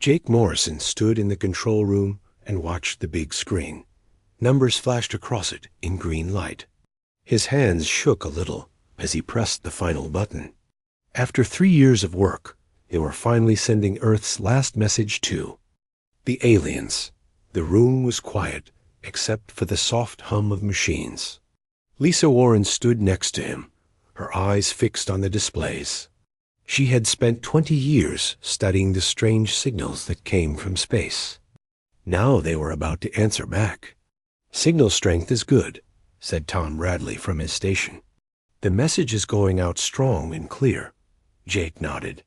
Jake Morrison stood in the control room and watched the big screen. Numbers flashed across it in green light. His hands shook a little as he pressed the final button. After 3 years of work, they were finally sending Earth's last message to the aliens. The room was quiet, except for the soft hum of machines. Lisa Warren stood next to him, her eyes fixed on the displays. She had spent 20 years studying the strange signals that came from space. Now they were about to answer back. "Signal strength is good," said Tom Bradley from his station. "The message is going out strong and clear." Jake nodded.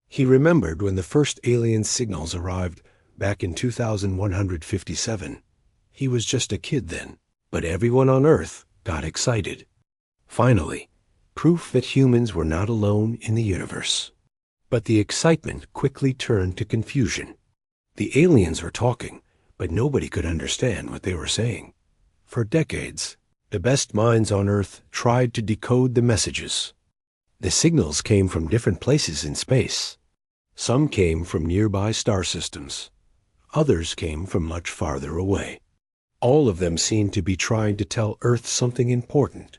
He remembered when the first alien signals arrived back in 2157. He was just a kid then, but everyone on Earth got excited. Finally, proof that humans were not alone in the universe. But the excitement quickly turned to confusion. The aliens were talking, but nobody could understand what they were saying. For decades, the best minds on Earth tried to decode the messages. The signals came from different places in space. Some came from nearby star systems. Others came from much farther away. All of them seemed to be trying to tell Earth something important.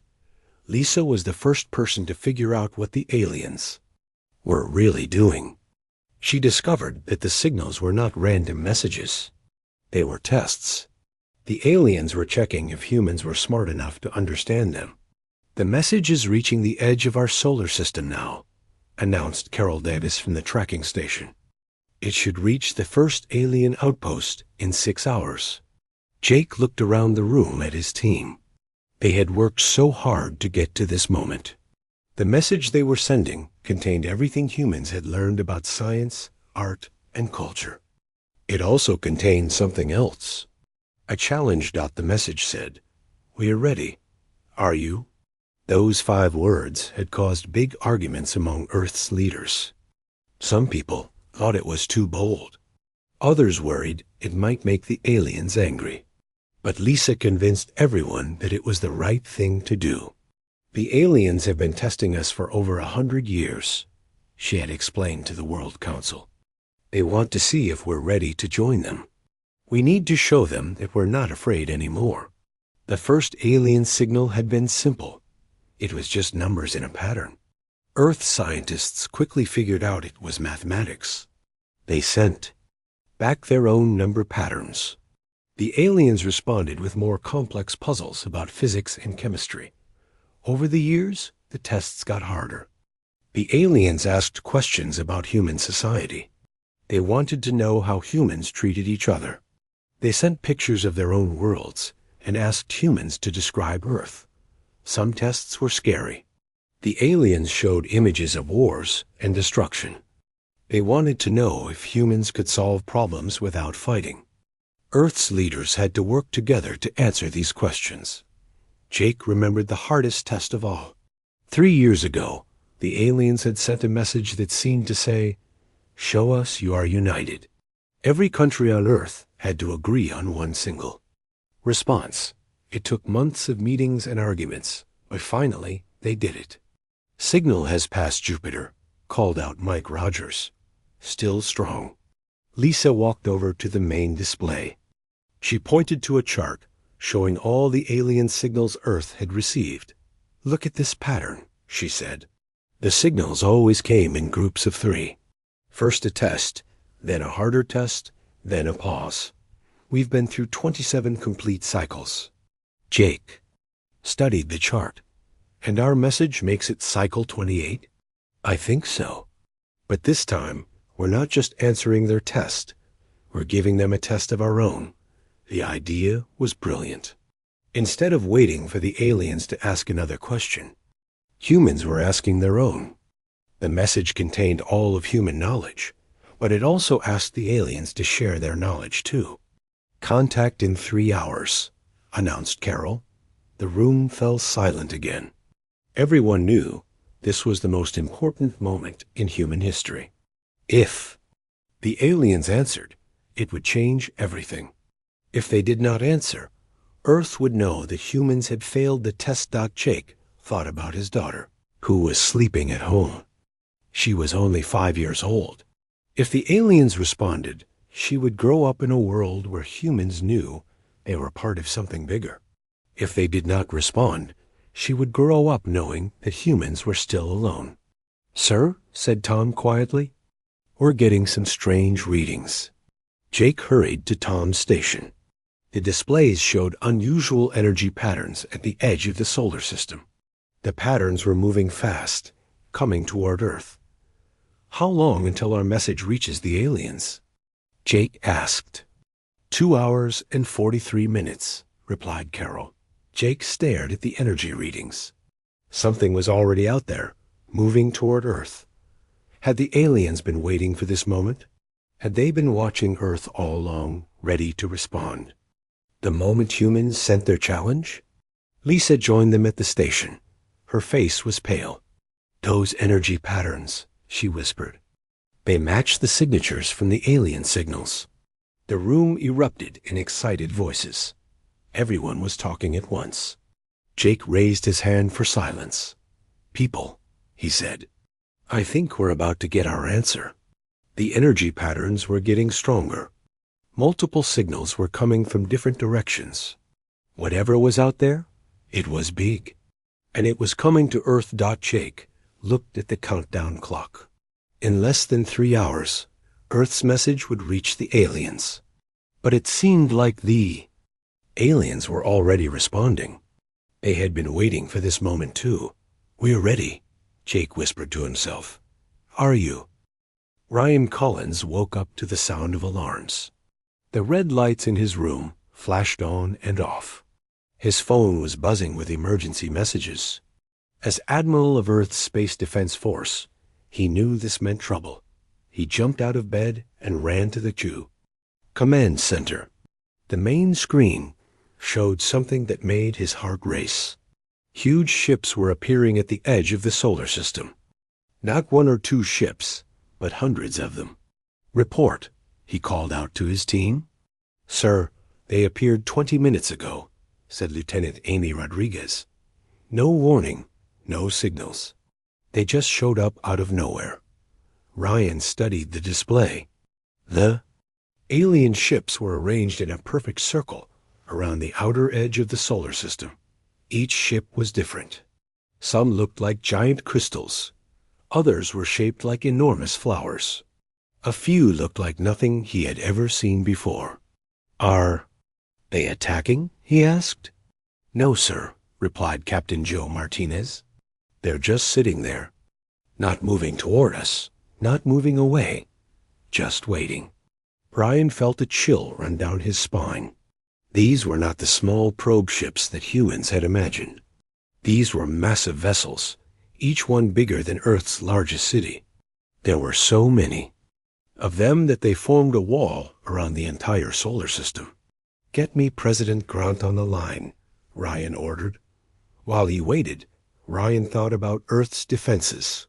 Lisa was the first person to figure out what the aliens were really doing. She discovered that the signals were not random messages. They were tests. The aliens were checking if humans were smart enough to understand them. "The message is reaching the edge of our solar system now," announced Carol Davis from the tracking station. "It should reach the first alien outpost in 6 hours." Jake looked around the room at his team. They had worked so hard to get to this moment. The message they were sending contained everything humans had learned about science, art, and culture. It also contained something else. A challenge. The message said, "We are ready. Are you?" Those 5 words had caused big arguments among Earth's leaders. Some people thought it was too bold. Others worried it might make the aliens angry. But Lisa convinced everyone that it was the right thing to do. "The aliens have been testing us for over 100 years, she had explained to the World Council. "They want to see if we're ready to join them. We need to show them that we're not afraid anymore." The first alien signal had been simple. It was just numbers in a pattern. Earth scientists quickly figured out it was mathematics. They sent back their own number patterns. The aliens responded with more complex puzzles about physics and chemistry. Over the years, the tests got harder. The aliens asked questions about human society. They wanted to know how humans treated each other. They sent pictures of their own worlds and asked humans to describe Earth. Some tests were scary. The aliens showed images of wars and destruction. They wanted to know if humans could solve problems without fighting. Earth's leaders had to work together to answer these questions. Jake remembered the hardest test of all. 3 years ago, the aliens had sent a message that seemed to say, "Show us you are united." Every country on Earth had to agree on one single response. It took months of meetings and arguments, but finally they did it. "Signal has passed Jupiter," called out Mike Rogers. "Still strong." Lisa walked over to the main display. She pointed to a chart showing all the alien signals Earth had received. "Look at this pattern," she said. The signals always came in groups of 3. First a test, then a harder test, then a pause. We've been through 27 complete cycles. Jake studied the chart. "And our message makes it cycle 28? "I think so. But this time, we're not just answering their test. We're giving them a test of our own." The idea was brilliant. Instead of waiting for the aliens to ask another question, humans were asking their own. The message contained all of human knowledge, but it also asked the aliens to share their knowledge too. "Contact in 3 hours, announced Carol. The room fell silent again. Everyone knew this was the most important moment in human history. If the aliens answered, it would change everything. If they did not answer, Earth would know that humans had failed the test. Jake thought about his daughter, who was sleeping at home. She was only 5 years old. If the aliens responded, she would grow up in a world where humans knew they were part of something bigger. If they did not respond, she would grow up knowing that humans were still alone. "Sir," said Tom quietly, "we're getting some strange readings." Jake hurried to Tom's station. The displays showed unusual energy patterns at the edge of the solar system. The patterns were moving fast, coming toward Earth. "How long until our message reaches the aliens?" Jake asked. 2 hours and 43 minutes, replied Carol. Jake stared at the energy readings. Something was already out there, moving toward Earth. Had the aliens been waiting for this moment? Had they been watching Earth all along, ready to respond? The moment humans sent their challenge? Lisa joined them at the station. Her face was pale. "Those energy patterns," she whispered. "They match the signatures from the alien signals." The room erupted in excited voices. Everyone was talking at once. Jake raised his hand for silence. "People," he said, "I think we're about to get our answer." The energy patterns were getting stronger. Multiple signals were coming from different directions. Whatever was out there, it was big. And it was coming to Earth. Jake looked at the countdown clock. In less than 3 hours, Earth's message would reach the aliens. But it seemed like the aliens were already responding. They had been waiting for this moment too. "We're ready," Jake whispered to himself. "Are you?" Ryan Collins woke up to the sound of alarms. The red lights in his room flashed on and off. His phone was buzzing with emergency messages. As Admiral of Earth's Space Defense Force, he knew this meant trouble. He jumped out of bed and ran to the command center. The main screen showed something that made his heart race. Huge ships were appearing at the edge of the solar system. Not 1 or 2 ships, but hundreds of them. "Report," he called out to his team. "Sir, they appeared 20 minutes ago," said Lieutenant Amy Rodriguez. "No warning, no signals. They just showed up out of nowhere." Ryan studied the display. The alien ships were arranged in a perfect circle around the outer edge of the solar system. Each ship was different. Some looked like giant crystals. Others were shaped like enormous flowers. A few looked like nothing he had ever seen before. "Are they attacking?" he asked. "No, sir," replied Captain Joe Martinez. "They're just sitting there, not moving toward us, not moving away, just waiting." Brian felt a chill run down his spine. These were not the small probe ships that humans had imagined. These were massive vessels, each one bigger than Earth's largest city. There were so many of them that they formed a wall around the entire solar system. "Get me President Grant on the line," Ryan ordered. While he waited, Ryan thought about Earth's defenses.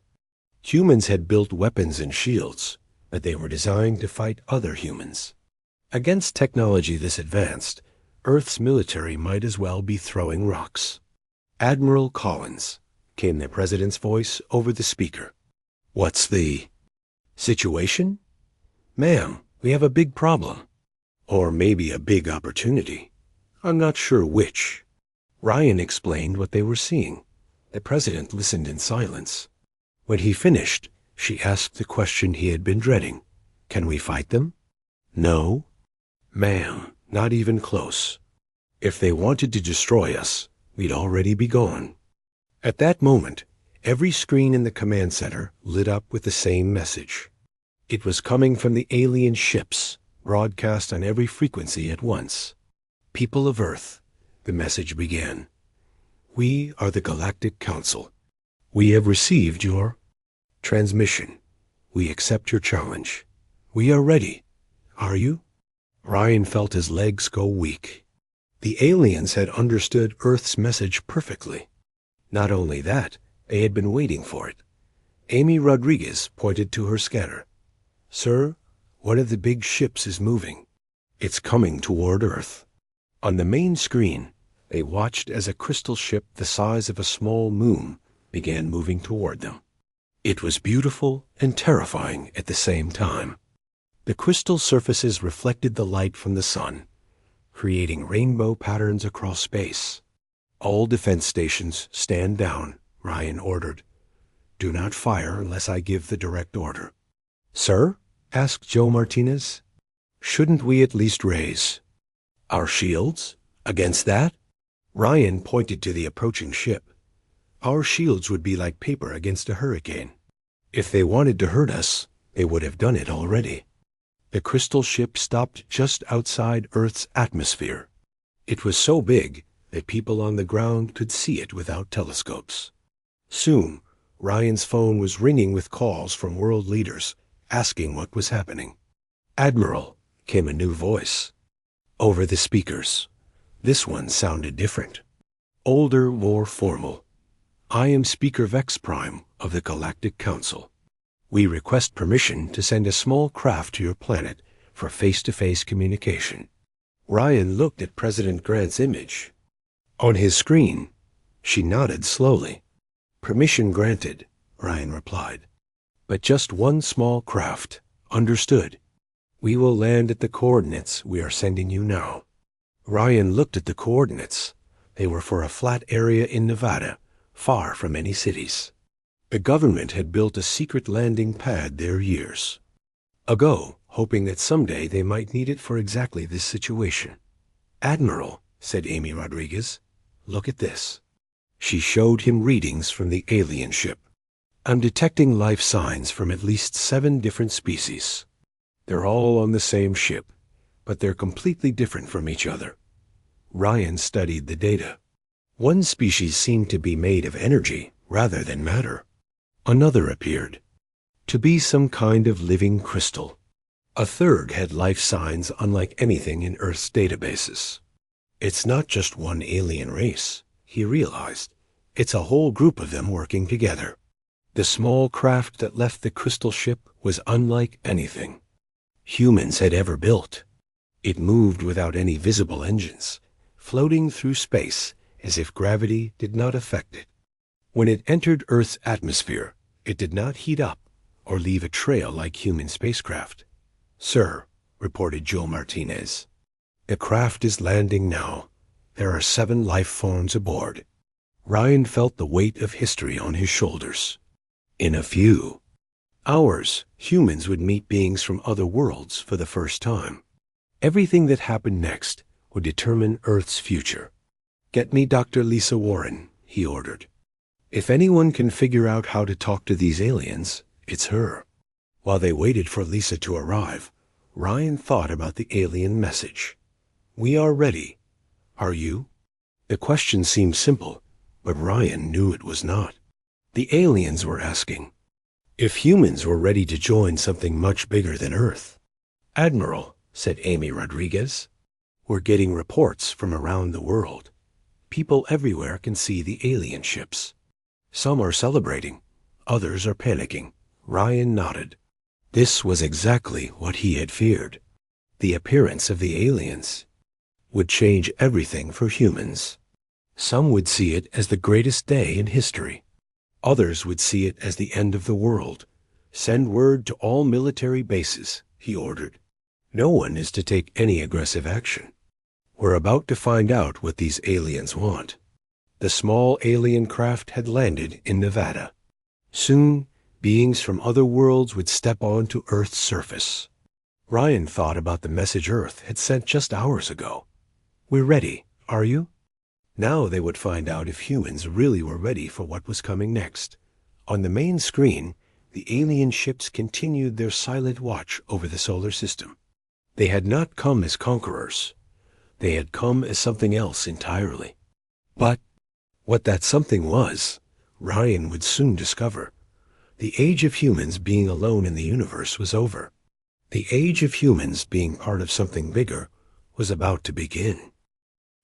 Humans had built weapons and shields, but they were designed to fight other humans. Against technology this advanced, Earth's military might as well be throwing rocks. "Admiral Collins," came the president's voice over the speaker. "What's the situation?" "Ma'am, we have a big problem. Or maybe a big opportunity. I'm not sure which." Ryan explained what they were seeing. The president listened in silence. When he finished, she asked the question he had been dreading. "Can we fight them?" "No." "Ma'am, not even close. If they wanted to destroy us, we'd already be gone." At that moment, every screen in the command center lit up with the same message. It was coming from the alien ships, broadcast on every frequency at once. "People of Earth," the message began. "We are the Galactic Council. We have received your transmission. We accept your challenge. We are ready. Are you?" Ryan felt his legs go weak. The aliens had understood Earth's message perfectly. Not only that, they had been waiting for it. Amy Rodriguez pointed to her scanner. "Sir, one of the big ships is moving. It's coming toward Earth." On the main screen, they watched as a crystal ship the size of a small moon began moving toward them. It was beautiful and terrifying at the same time. The crystal surfaces reflected the light from the sun, creating rainbow patterns across space. All defense stations stand down, Ryan ordered. Do not fire unless I give the direct order. Sir? Asked Joe Martinez. Shouldn't we at least raise our shields against that? Ryan pointed to the approaching ship. Our shields would be like paper against a hurricane. If they wanted to hurt us, they would have done it already. The crystal ship stopped just outside Earth's atmosphere. It was so big that people on the ground could see it without telescopes. Soon, Ryan's phone was ringing with calls from world leaders asking what was happening. Admiral, came a new voice. Over the speakers. This one sounded different. Older, more formal. I am Speaker Vex Prime of the Galactic Council. We request permission to send a small craft to your planet for face-to-face communication. Ryan looked at President Grant's image. On his screen, she nodded slowly. Permission granted, Ryan replied. But just one small craft. Understood. We will land at the coordinates we are sending you now. Ryan looked at the coordinates. They were for a flat area in Nevada, far from any cities. The government had built a secret landing pad there years ago, hoping that someday they might need it for exactly this situation. Admiral, said Amy Rodriguez, look at this. She showed him readings from the alien ship. I'm detecting life signs from at least 7 different species. They're all on the same ship, but they're completely different from each other. Ryan studied the data. One species seemed to be made of energy rather than matter. Another appeared to be some kind of living crystal. A third had life signs unlike anything in Earth's databases. It's not just one alien race, he realized. It's a whole group of them working together. The small craft that left the crystal ship was unlike anything humans had ever built. It moved without any visible engines, floating through space as if gravity did not affect it. When it entered Earth's atmosphere, it did not heat up or leave a trail like human spacecraft. Sir, reported Joe Martinez, the craft is landing now. There are 7 life forms aboard. Ryan felt the weight of history on his shoulders. In a few hours, humans would meet beings from other worlds for the first time. Everything that happened next would determine Earth's future. Get me Dr. Lisa Warren, he ordered. If anyone can figure out how to talk to these aliens, it's her. While they waited for Lisa to arrive, Ryan thought about the alien message. We are ready. Are you? The question seemed simple, but Ryan knew it was not. The aliens were asking if humans were ready to join something much bigger than Earth. Admiral, said Amy Rodriguez, we're getting reports from around the world. People everywhere can see the alien ships. Some are celebrating, others are panicking. Ryan nodded. This was exactly what he had feared. The appearance of the aliens would change everything for humans. Some would see it as the greatest day in history. Others would see it as the end of the world. Send word to all military bases, he ordered. No one is to take any aggressive action. We're about to find out what these aliens want. The small alien craft had landed in Nevada. Soon, beings from other worlds would step onto Earth's surface. Ryan thought about the message Earth had sent just hours ago. We're ready, are you? Now they would find out if humans really were ready for what was coming next. On the main screen, the alien ships continued their silent watch over the solar system. They had not come as conquerors. They had come as something else entirely. But what that something was, Ryan would soon discover. The age of humans being alone in the universe was over. The age of humans being part of something bigger was about to begin.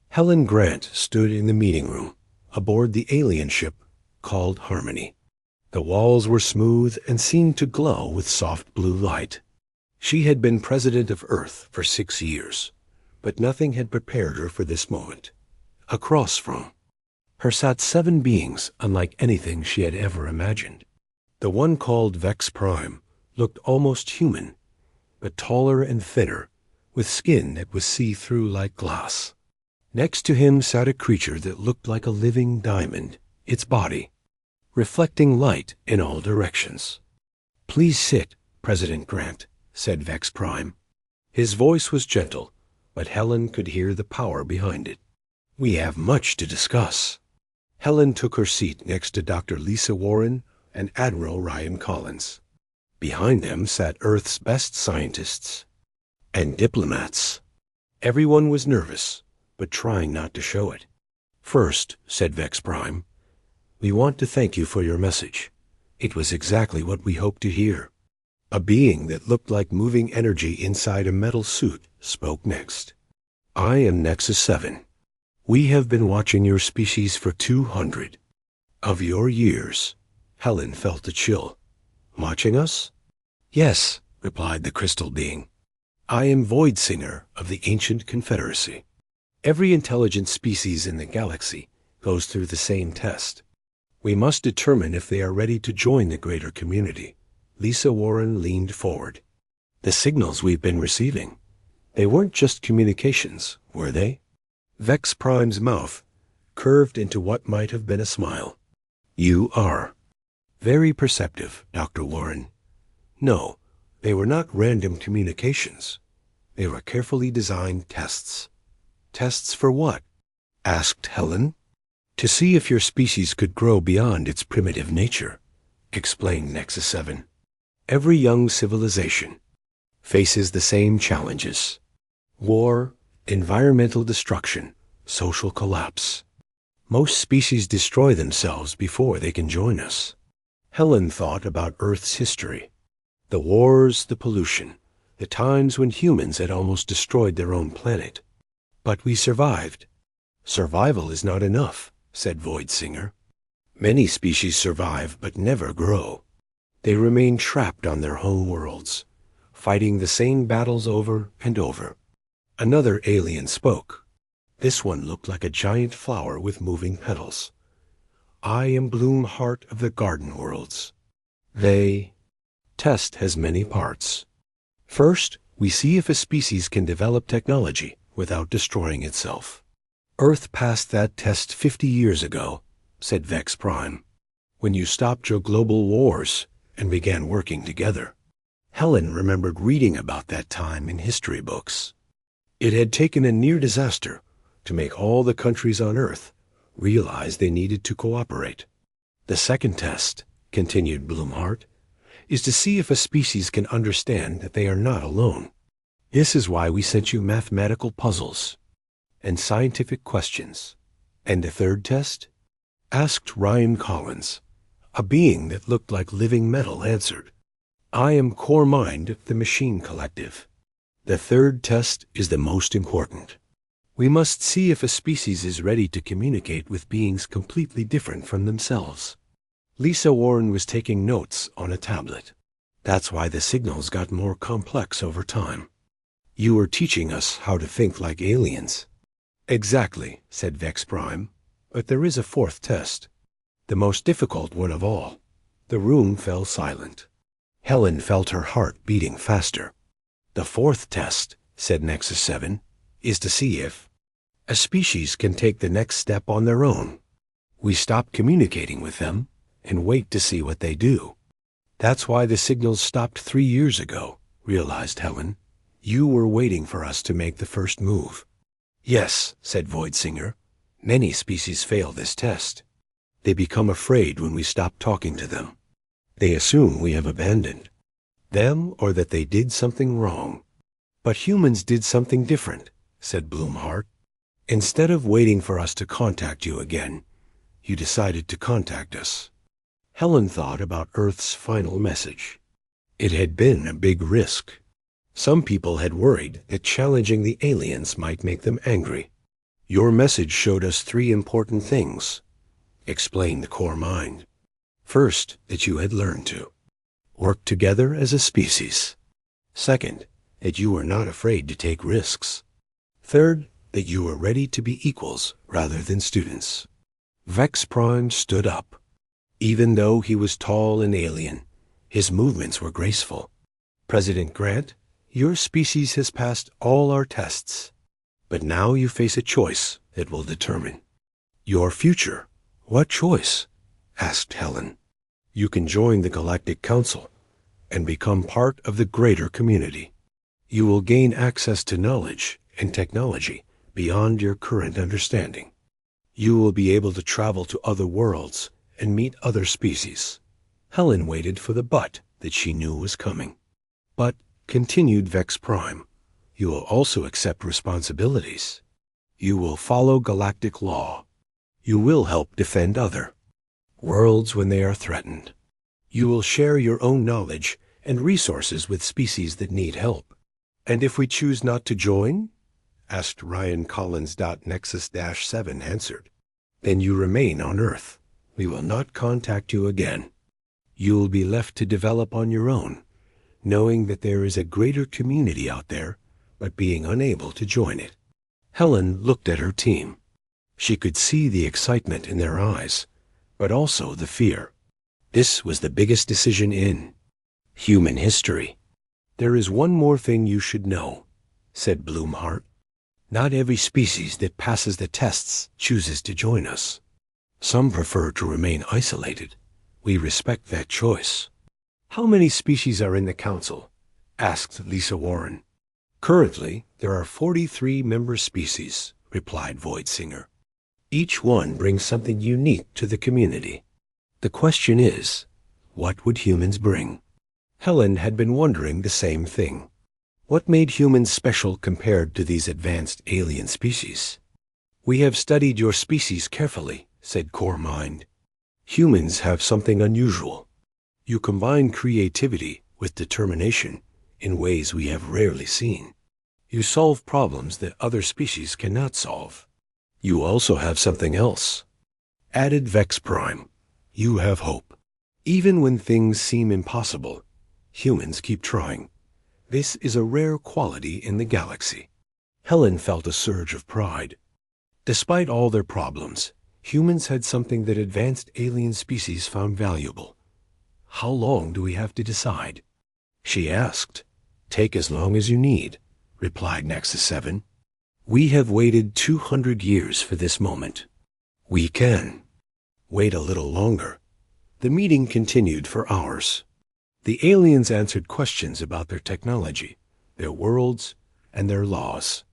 Helen Grant stood in the meeting room aboard the alien ship called Harmony. The walls were smooth and seemed to glow with soft blue light. She had been president of Earth for 6 years, but nothing had prepared her for this moment. Across from her sat 7 beings unlike anything she had ever imagined. The one called Vex Prime looked almost human, but taller and thinner, with skin that was see-through like glass. Next to him sat a creature that looked like a living diamond, its body reflecting light in all directions. "Please sit, President Grant," said Vex Prime. His voice was gentle, but Helen could hear the power behind it. "We have much to discuss." Helen took her seat next to Dr. Lisa Warren and Admiral Ryan Collins. Behind them sat Earth's best scientists and diplomats. Everyone was nervous, but trying not to show it. "First," said Vex Prime, "we want to thank you for your message. It was exactly what we hoped to hear." A being that looked like moving energy inside a metal suit spoke next. "I am Nexus 7. We have been watching your species for 200 of your years." Helen felt a chill. "Watching us?" "Yes," replied the crystal being. "I am Void Singer of the Ancient Confederacy. Every intelligent species in the galaxy goes through the same test. We must determine if they are ready to join the greater community." Lisa Warren leaned forward. "The signals we've been receiving, they weren't just communications, were they?" Vex Prime's mouth curved into what might have been a smile. "You are very perceptive, Dr. Warren. No, they were not random communications. They were carefully designed tests." "Tests for what?" asked Helen. "To see if your species could grow beyond its primitive nature," explained Nexus 7. "Every young civilization faces the same challenges: war, environmental destruction, social collapse. Most species destroy themselves before they can join us." Helen thought about Earth's history. The wars, the pollution, the times when humans had almost destroyed their own planet. "But we survived." "Survival is not enough," said Void Singer. "Many species survive but never grow. They remain trapped on their home worlds, fighting the same battles over and over." Another alien spoke. This one looked like a giant flower with moving petals. "I am Bloom Heart of the Garden Worlds. They test has many parts. First, we see if a species can develop technology without destroying itself. Earth passed that test 50 years ago," said Vex Prime, "when you stopped your global wars and began working together." Helen remembered reading about that time in history books. It had taken a near disaster to make all the countries on Earth realize they needed to cooperate. "The second test," continued Bloomheart, "is to see if a species can understand that they are not alone. This is why we sent you mathematical puzzles and scientific questions." "And the third test?" asked Ryan Collins. A being that looked like living metal answered. "I am Core Mind of the Machine Collective. The third test is the most important. We must see if a species is ready to communicate with beings completely different from themselves." Lisa Warren was taking notes on a tablet. "That's why the signals got more complex over time. You were teaching us how to think like aliens." "Exactly," said Vex Prime. "But there is a fourth test, the most difficult one of all." The room fell silent. Helen felt her heart beating faster. "The fourth test," said Nexus 7, "is to see if a species can take the next step on their own. We stop communicating with them and wait to see what they do." "That's why the signals stopped 3 years ago," realized Helen. "You were waiting for us to make the first move." "Yes," said Void Singer. "Many species fail this test. They become afraid when we stop talking to them. They assume we have abandoned them or that they did something wrong. But humans did something different," said Bloomheart. "Instead of waiting for us to contact you again, you decided to contact us." Helen thought about Earth's final message. It had been a big risk. Some people had worried that challenging the aliens might make them angry. "Your message showed us 3 important things," explained the Core Mind. "First, that you had learned to work together as a species. Second, that you were not afraid to take risks. Third, that you were ready to be equals rather than students." Vex Prime stood up. Even though he was tall and alien, his movements were graceful. President Grant, your species has passed all our tests, but now you face a choice that will determine your future. What choice? Asked Helen. You can join the Galactic Council and become part of the greater community. You will gain access to knowledge and technology beyond your current understanding. You will be able to travel to other worlds and meet other species. Helen waited for the but that she knew was coming. But, continued Vex Prime, you will also accept responsibilities. You will follow galactic law. You will help defend other worlds when they are threatened. You will share your own knowledge and resources with species that need help. And if we choose not to join? Asked Ryan Collins. Nexus-7 answered. Then you remain on Earth. We will not contact you again. You will be left to develop on your own, knowing that there is a greater community out there, but being unable to join it. Helen looked at her team. She could see the excitement in their eyes, but also the fear. This was the biggest decision in human history. There is one more thing you should know, said Bloomhart. Not every species that passes the tests chooses to join us. Some prefer to remain isolated. We respect that choice. How many species are in the council? Asked Lisa Warren. Currently, there are 43 member species, replied Voidsinger. Each one brings something unique to the community. The question is, what would humans bring? Helen had been wondering the same thing. What made humans special compared to these advanced alien species? We have studied your species carefully, said Core Mind. Humans have something unusual. You combine creativity with determination in ways we have rarely seen. You solve problems that other species cannot solve. You also have something else. Added Vex Prime. You have hope. Even when things seem impossible, humans keep trying. This is a rare quality in the galaxy. Helen felt a surge of pride. Despite all their problems, humans had something that advanced alien species found valuable. How long do we have to decide? She asked. Take as long as you need, replied Nexus-7. We have waited 200 years for this moment. We can wait a little longer. The meeting continued for hours. The aliens answered questions about their technology, their worlds, and their laws.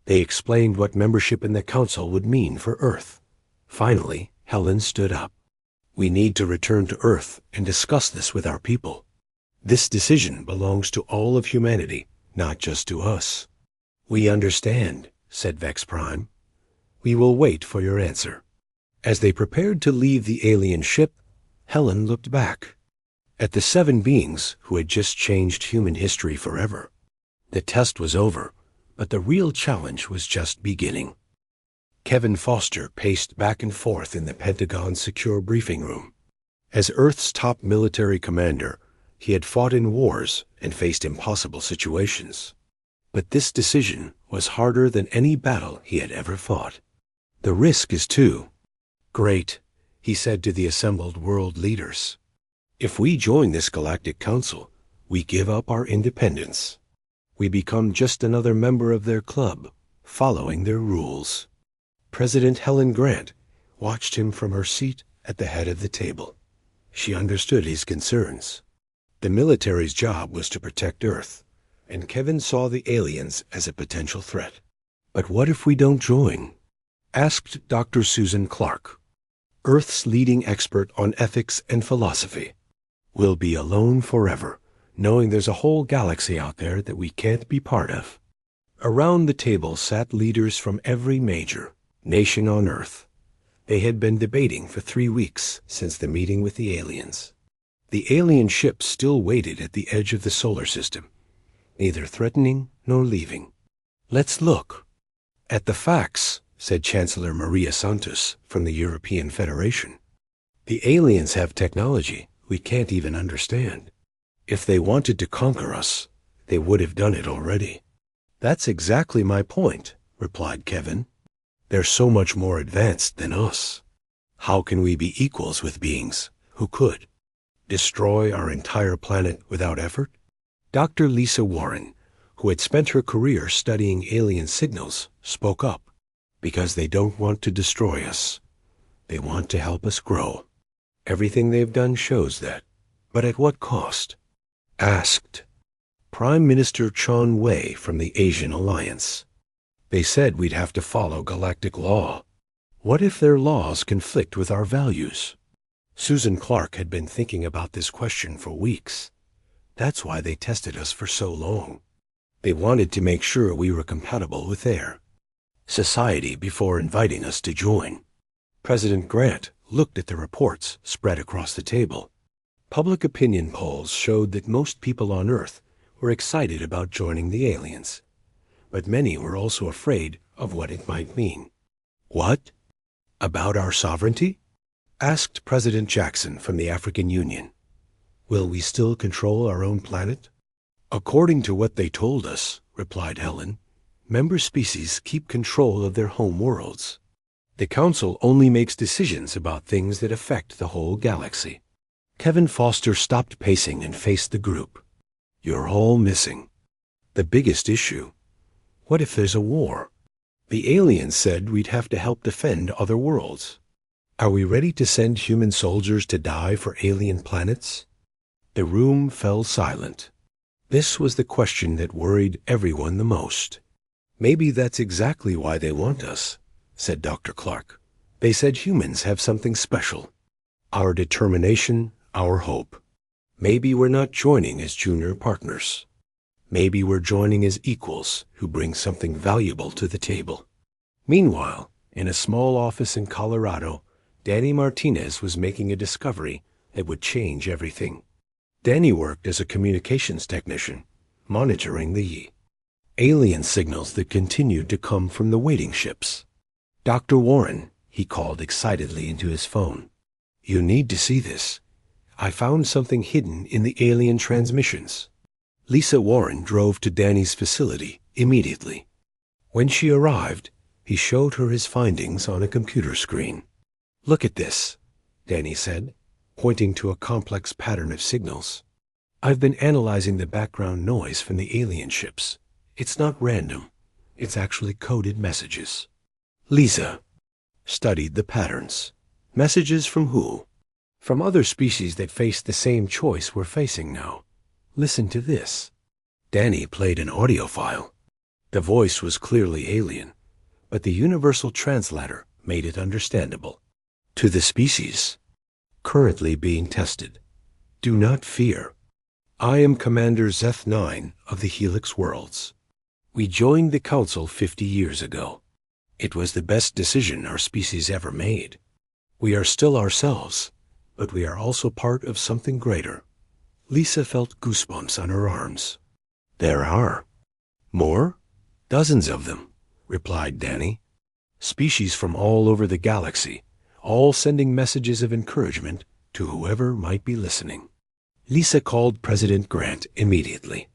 They explained what membership in the Council would mean for Earth. Finally, Helen stood up. We need to return to Earth and discuss this with our people. This decision belongs to all of humanity, not just to us. We understand, said Vex Prime. We will wait for your answer. As they prepared to leave the alien ship, Helen looked back at the 7 beings who had just changed human history forever. The test was over, but the real challenge was just beginning. Kevin Foster paced back and forth in the Pentagon's secure briefing room. As Earth's top military commander, he had fought in wars and faced impossible situations. But this decision was harder than any battle he had ever fought. The risk is too great, he said to the assembled world leaders. If we join this Galactic Council, we give up our independence. We become just another member of their club, following their rules. President Helen Grant watched him from her seat at the head of the table. She understood his concerns. The military's job was to protect Earth, and Kevin saw the aliens as a potential threat. But what if we don't join? Asked Dr. Susan Clark, Earth's leading expert on ethics and philosophy. We'll be alone forever, knowing there's a whole galaxy out there that we can't be part of. Around the table sat leaders from every major nation on Earth. They had been debating for 3 weeks since the meeting with the aliens. The alien ships still waited at the edge of the solar system, neither threatening nor leaving. Let's look at the facts, said Chancellor Maria Santos from the European Federation. The aliens have technology we can't even understand. If they wanted to conquer us, they would have done it already. That's exactly my point, replied Kevin. They're so much more advanced than us. How can we be equals with beings who could destroy our entire planet without effort? Dr. Lisa Warren, who had spent her career studying alien signals, spoke up. Because they don't want to destroy us. They want to help us grow. Everything they've done shows that. But at what cost? Asked Prime Minister Chon Wei from the Asian Alliance. They said we'd have to follow galactic law. What if their laws conflict with our values? Susan Clark had been thinking about this question for weeks. That's why they tested us for so long. They wanted to make sure we were compatible with their society before inviting us to join. President Grant looked at the reports spread across the table. Public opinion polls showed that most people on Earth were excited about joining the aliens, but many were also afraid of what it might mean. What? About our sovereignty? Asked President Jackson from the African Union. Will we still control our own planet? According to what they told us, replied Helen, member species keep control of their home worlds. The Council only makes decisions about things that affect the whole galaxy. Kevin Foster stopped pacing and faced the group. You're all missing the biggest issue. What if there's a war? The aliens said we'd have to help defend other worlds. Are we ready to send human soldiers to die for alien planets? The room fell silent. This was the question that worried everyone the most. Maybe that's exactly why they want us, said Dr. Clark. They said humans have something special. Our determination, our hope. Maybe we're not joining as junior partners. Maybe we're joining as equals who bring something valuable to the table. Meanwhile, in a small office in Colorado, Danny Martinez was making a discovery that would change everything. Danny worked as a communications technician, monitoring the alien signals that continued to come from the waiting ships. Dr. Warren, he called excitedly into his phone. You need to see this. I found something hidden in the alien transmissions. Lisa Warren drove to Danny's facility immediately. When she arrived, he showed her his findings on a computer screen. Look at this, Danny said, pointing to a complex pattern of signals. I've been analyzing the background noise from the alien ships. It's not random. It's actually coded messages. Lisa studied the patterns. Messages from who? From other species that faced the same choice we're facing now. Listen to this. Danny played an audio file. The voice was clearly alien, but the universal translator made it understandable. To the species currently being tested, do not fear. I am Commander Zeth 9 of the Helix Worlds. We joined the Council 50 years ago. It was the best decision our species ever made. We are still ourselves, but we are also part of something greater. Lisa felt goosebumps on her arms. There are more? Dozens of them, replied Danny. Species from all over the galaxy, all sending messages of encouragement to whoever might be listening. Lisa called President Grant immediately.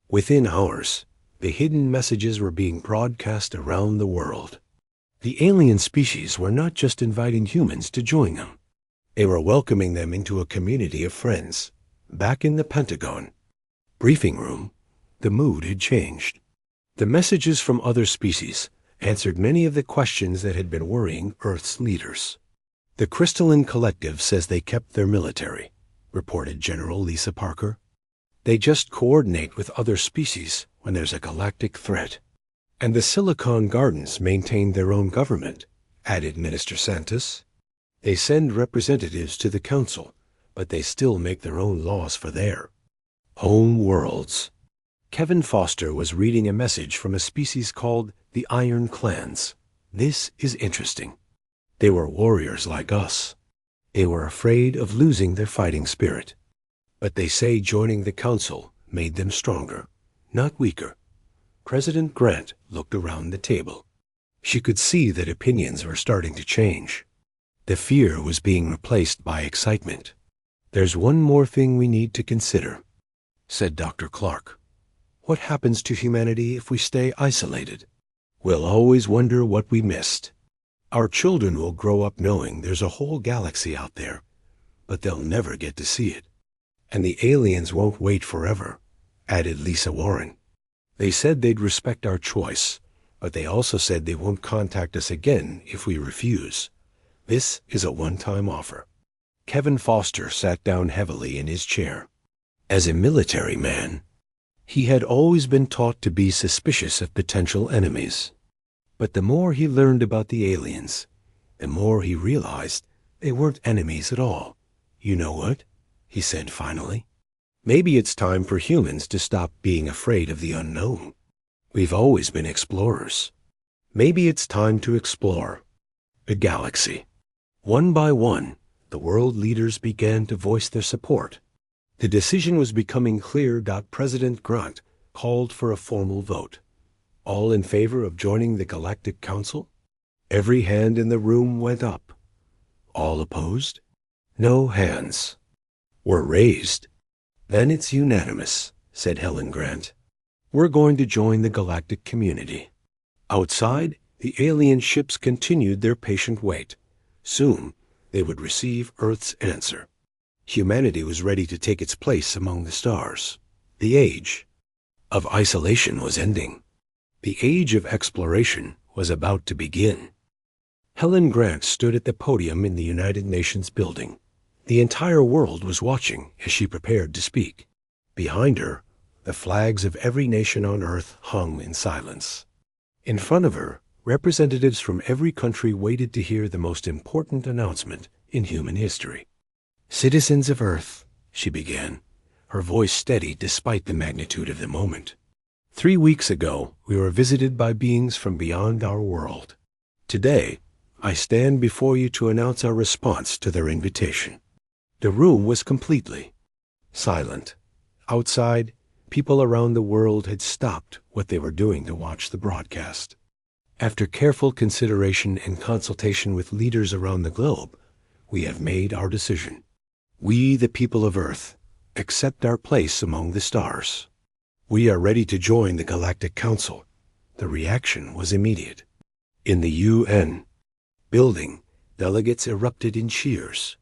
Within hours, the hidden messages were being broadcast around the world. The alien species were not just inviting humans to join them. They were welcoming them into a community of friends. Back in the Pentagon briefing room, the mood had changed. The messages from other species answered many of the questions that had been worrying Earth's leaders. The Crystalline Collective says they kept their military, reported General Lisa Parker. They just coordinate with other species when there's a galactic threat. And the Silicon Gardens maintain their own government, added Minister Santos. They send representatives to the Council, but they still make their own laws for their home worlds. Kevin Foster was reading a message from a species called the Iron Clans. This is interesting. They were warriors like us. They were afraid of losing their fighting spirit. But they say joining the Council made them stronger, not weaker. President Grant looked around the table. She could see that opinions were starting to change. The fear was being replaced by excitement. There's one more thing we need to consider, said Dr. Clark. What happens to humanity if we stay isolated? We'll always wonder what we missed. Our children will grow up knowing there's a whole galaxy out there, but they'll never get to see it. And the aliens won't wait forever, added Lisa Warren. They said they'd respect our choice, but they also said they won't contact us again if we refuse. This is a one-time offer. Kevin Foster sat down heavily in his chair. As a military man, he had always been taught to be suspicious of potential enemies. But the more he learned about the aliens, the more he realized they weren't enemies at all. You know what? He said finally. Maybe it's time for humans to stop being afraid of the unknown. We've always been explorers. Maybe it's time to explore the galaxy. One by one, the world leaders began to voice their support. The decision was becoming clear. President Grant called for a formal vote. All in favor of joining the Galactic Council? Every hand in the room went up. All opposed? No hands were raised. Then it's unanimous, said Helen Grant. We're going to join the galactic community. Outside, the alien ships continued their patient wait. Soon, they would receive Earth's answer. Humanity was ready to take its place among the stars. The age of isolation was ending. The age of exploration was about to begin. Helen Grant stood at the podium in the United Nations building. The entire world was watching as she prepared to speak. Behind her, the flags of every nation on Earth hung in silence. In front of her, representatives from every country waited to hear the most important announcement in human history. Citizens of Earth, she began, her voice steady despite the magnitude of the moment. 3 weeks ago, we were visited by beings from beyond our world. Today, I stand before you to announce our response to their invitation. The room was completely silent. Outside, people around the world had stopped what they were doing to watch the broadcast. After careful consideration and consultation with leaders around the globe, we have made our decision. We, the people of Earth, accept our place among the stars. We are ready to join the Galactic Council. The reaction was immediate. In the UN building, delegates erupted in cheers.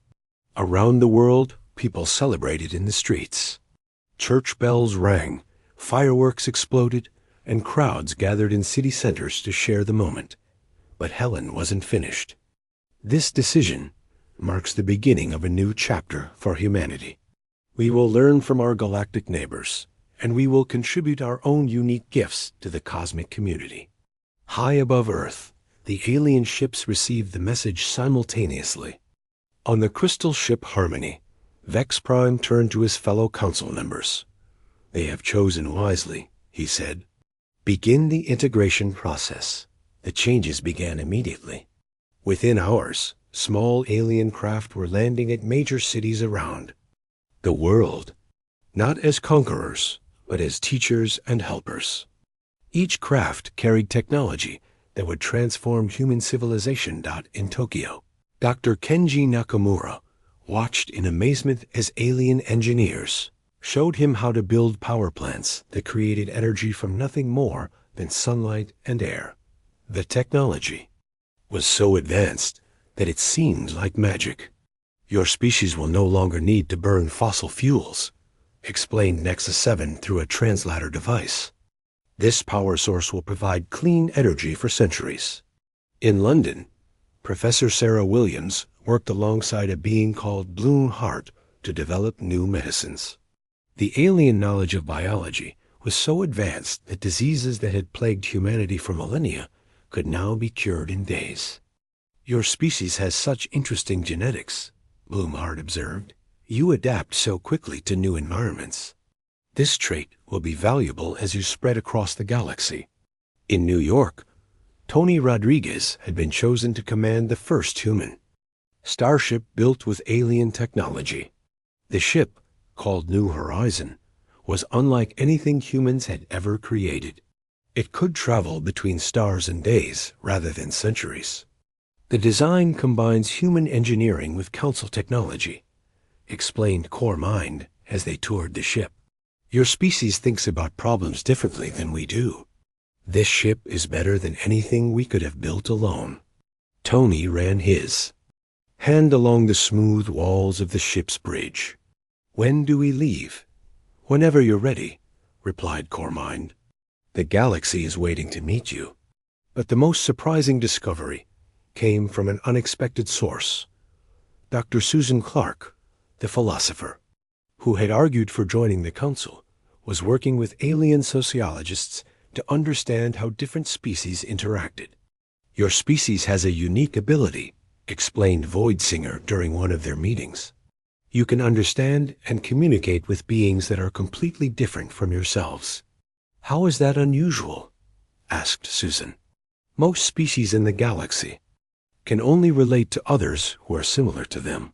Around the world, people celebrated in the streets. Church bells rang, fireworks exploded, and crowds gathered in city centers to share the moment. But Helen wasn't finished. This decision marks the beginning of a new chapter for humanity. We will learn from our galactic neighbors, and we will contribute our own unique gifts to the cosmic community. High above Earth, the alien ships received the message simultaneously. On the crystal ship Harmony, Vex Prime turned to his fellow council members. They have chosen wisely, he said. Begin the integration process. The changes began immediately. Within hours, small alien craft were landing at major cities around the world, not as conquerors, but as teachers and helpers. Each craft carried technology that would transform human civilization. In Tokyo, Dr. Kenji Nakamura watched in amazement as alien engineers showed him how to build power plants that created energy from nothing more than sunlight and air. The technology was so advanced that it seemed like magic. Your species will no longer need to burn fossil fuels, explained Nexus 7 through a translator device. This power source will provide clean energy for centuries. In London, Professor Sarah Williams worked alongside a being called Bloom Hart to develop new medicines. The alien knowledge of biology was so advanced that diseases that had plagued humanity for millennia could now be cured in days. Your species has such interesting genetics, Bloom Hart observed. You adapt so quickly to new environments. This trait will be valuable as you spread across the galaxy. In New York, Tony Rodriguez had been chosen to command the first human starship built with alien technology. The ship, called New Horizon, was unlike anything humans had ever created. It could travel between stars and days rather than centuries. The design combines human engineering with council technology, explained Core Mind as they toured the ship. Your species thinks about problems differently than we do. This ship is better than anything we could have built alone. Tony ran his hand along the smooth walls of the ship's bridge. "When do we leave?" "Whenever you're ready," replied Cormind. "The galaxy is waiting to meet you." But the most surprising discovery came from an unexpected source. Dr. Susan Clark, the philosopher, who had argued for joining the council, was working with alien sociologists to understand how different species interacted. "Your species has a unique ability," explained Voidsinger during one of their meetings. "You can understand and communicate with beings that are completely different from yourselves." "How is that unusual?" asked Susan. "Most species in the galaxy can only relate to others who are similar to them.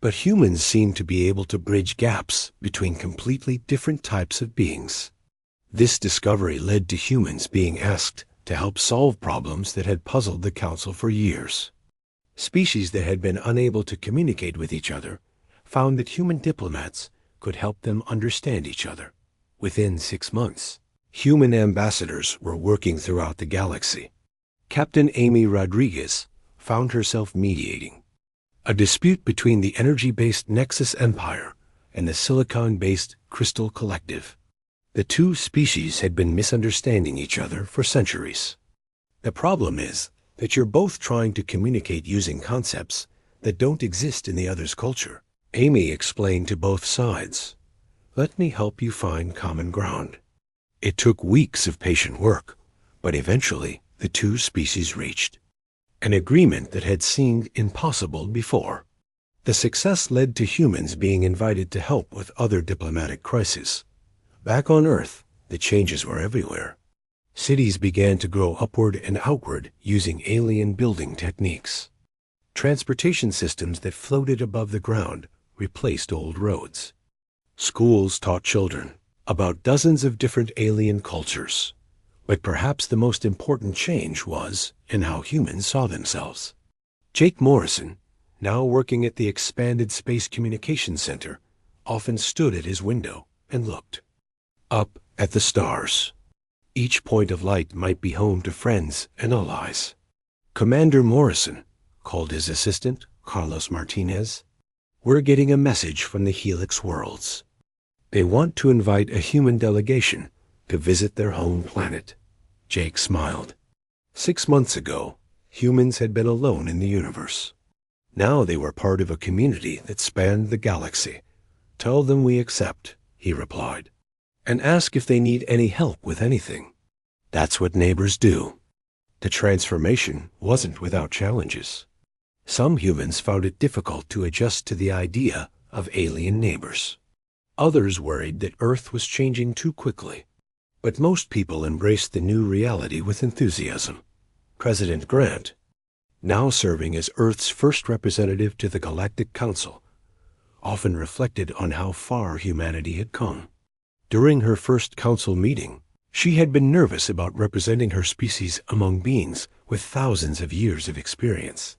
But humans seem to be able to bridge gaps between completely different types of beings." This discovery led to humans being asked to help solve problems that had puzzled the council for years. Species that had been unable to communicate with each other found that human diplomats could help them understand each other. Within 6 months, human ambassadors were working throughout the galaxy. Captain Amy Rodriguez found herself mediating a dispute between the energy-based Nexus Empire and the silicon-based Crystal Collective. The two species had been misunderstanding each other for centuries. "The problem is that you're both trying to communicate using concepts that don't exist in the other's culture," Amy explained to both sides. "Let me help you find common ground." It took weeks of patient work, but eventually the two species reached an agreement that had seemed impossible before. The success led to humans being invited to help with other diplomatic crises. Back on Earth, the changes were everywhere. Cities began to grow upward and outward using alien building techniques. Transportation systems that floated above the ground replaced old roads. Schools taught children about dozens of different alien cultures. But perhaps the most important change was in how humans saw themselves. Jake Morrison, now working at the expanded Space Communications Center, often stood at his window and looked up at the stars. Each point of light might be home to friends and allies. Commander Morrison called his assistant, Carlos Martinez. "We're getting a message from the Helix worlds. They want to invite a human delegation to visit their home planet." Jake smiled. 6 months ago, humans had been alone in the universe. Now they were part of a community that spanned the galaxy. "Tell them we accept," he replied, "and ask if they need any help with anything." That's what neighbors do. The transformation wasn't without challenges. Some humans found it difficult to adjust to the idea of alien neighbors. Others worried that Earth was changing too quickly. But most people embraced the new reality with enthusiasm. President Grant, now serving as Earth's first representative to the Galactic Council, often reflected on how far humanity had come. During her first council meeting, she had been nervous about representing her species among beings with thousands of years of experience.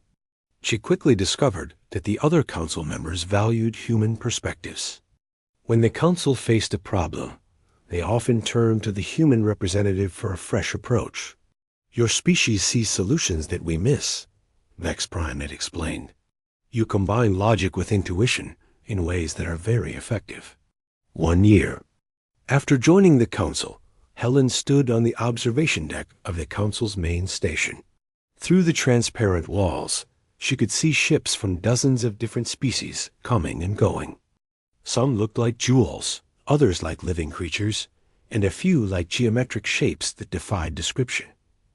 She quickly discovered that the other council members valued human perspectives. When the council faced a problem, they often turned to the human representative for a fresh approach. "Your species sees solutions that we miss," Vex Prime had explained. "You combine logic with intuition in ways that are very effective." 1 year. After joining the council, Helen stood on the observation deck of the council's main station. Through the transparent walls, she could see ships from dozens of different species coming and going. Some looked like jewels, others like living creatures, and a few like geometric shapes that defied description.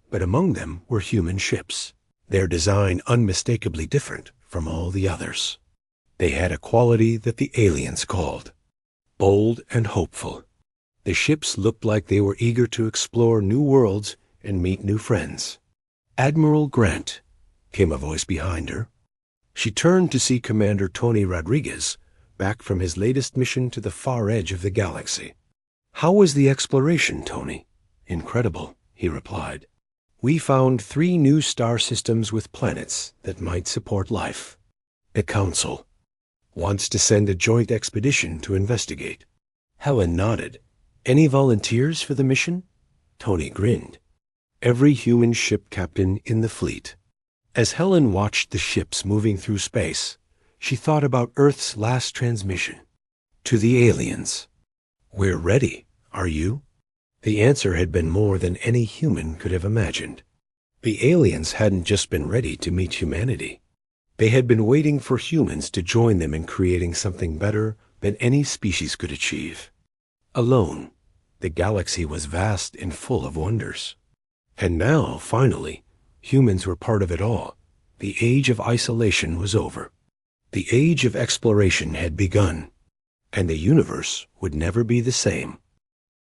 But among them were human ships, their design unmistakably different from all the others. They had a quality that the aliens called bold and hopeful. The ships looked like they were eager to explore new worlds and meet new friends. "Admiral Grant," came a voice behind her. She turned to see Commander Tony Rodriguez, back from his latest mission to the far edge of the galaxy. "How was the exploration, Tony?" "Incredible," he replied. "We found 3 new star systems with planets that might support life. The Council wants to send a joint expedition to investigate." Helen nodded. "Any volunteers for the mission?" Tony grinned. "Every human ship captain in the fleet." As Helen watched the ships moving through space, she thought about Earth's last transmission. To the aliens. "We're ready, are you?" The answer had been more than any human could have imagined. The aliens hadn't just been ready to meet humanity. They had been waiting for humans to join them in creating something better than any species could achieve. Alone, the galaxy was vast and full of wonders. And now, finally, humans were part of it all. The age of isolation was over. The age of exploration had begun, and the universe would never be the same.